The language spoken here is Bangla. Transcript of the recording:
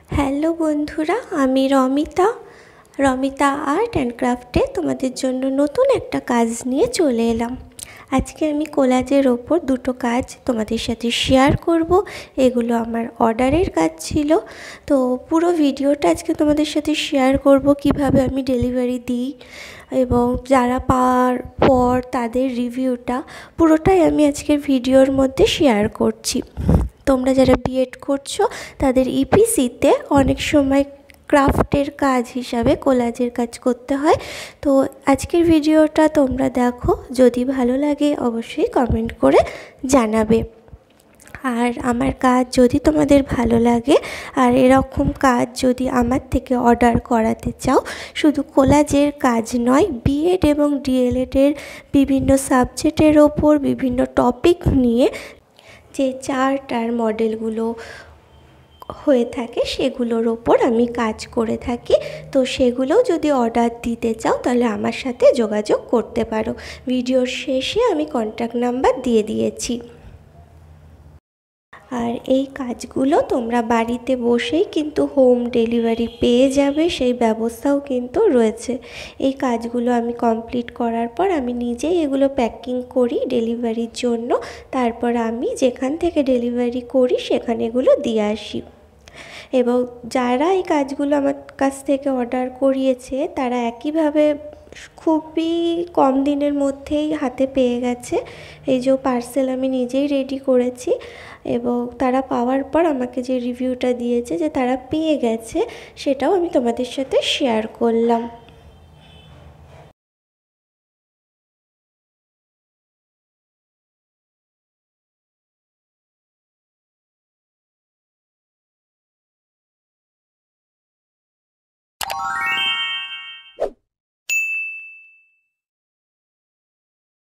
হ্যালো বন্ধুরা, আমি রমিতা আর্ট অ্যান্ড ক্রাফটে তোমাদের জন্য নতুন একটা কাজ নিয়ে চলে এলাম। আজকে আমি কোলাজের ওপর দুটো কাজ তোমাদের সাথে শেয়ার করব। এগুলো আমার অর্ডারের কাজ ছিল, তো পুরো ভিডিওটা আজকে তোমাদের সাথে শেয়ার করব কিভাবে আমি ডেলিভারি দিই এবং যারা পাওয়ার পর তাদের রিভিউটা পুরোটাই আমি আজকের ভিডিওর মধ্যে শেয়ার করছি। তোমরা যারা বিএড করছো তাদের ইপিসিতে অনেক সময় ক্রাফটের কাজ হিসাবে কোলাজের কাজ করতে হয়। তো আজকের ভিডিওটা তোমরা দেখো, যদি ভালো লাগে অবশ্যই কমেন্ট করে জানাবে। আর আমার কাজ যদি তোমাদের ভালো লাগে আর এরকম কাজ যদি আমার থেকে অর্ডার করাতে চাও, শুধু কোলাজের কাজ নয়, বিএড এবং ডিএলএডের বিভিন্ন সাবজেক্টের ওপর বিভিন্ন টপিক নিয়ে যে চার্ট আর মডেলগুলো হয়ে থাকে সেগুলোর ওপর আমি কাজ করে থাকি। তো সেগুলোও যদি অর্ডার দিতে চাও তাহলে আমার সাথে যোগাযোগ করতে পারো। ভিডিওর শেষে আমি কন্ট্যাক্ট নাম্বার দিয়ে দিয়েছি। আর এই কাজগুলো তোমরা বাড়িতে বসেই কিন্তু হোম ডেলিভারি পেয়ে যাবে, সেই ব্যবস্থাও কিন্তু রয়েছে। এই কাজগুলো আমি কমপ্লিট করার পর আমি নিজেই এগুলো প্যাকিং করি ডেলিভারির জন্য। তারপর আমি যেখান থেকে ডেলিভারি করি সেখানে এগুলো দিয়ে আসি। এবং যারা এই কাজগুলো আমার কাছ থেকে অর্ডার করিয়েছে তারা একইভাবে খুবই কম দিনের মধ্যেই হাতে পেয়ে গেছে। এই যে পার্সেল আমি নিজেই রেডি করেছি এবং তারা পাওয়ার পর আমাকে যে রিভিউটা দিয়েছে যে তারা পেয়ে গেছে, সেটাও আমি তোমাদের সাথে শেয়ার করলাম।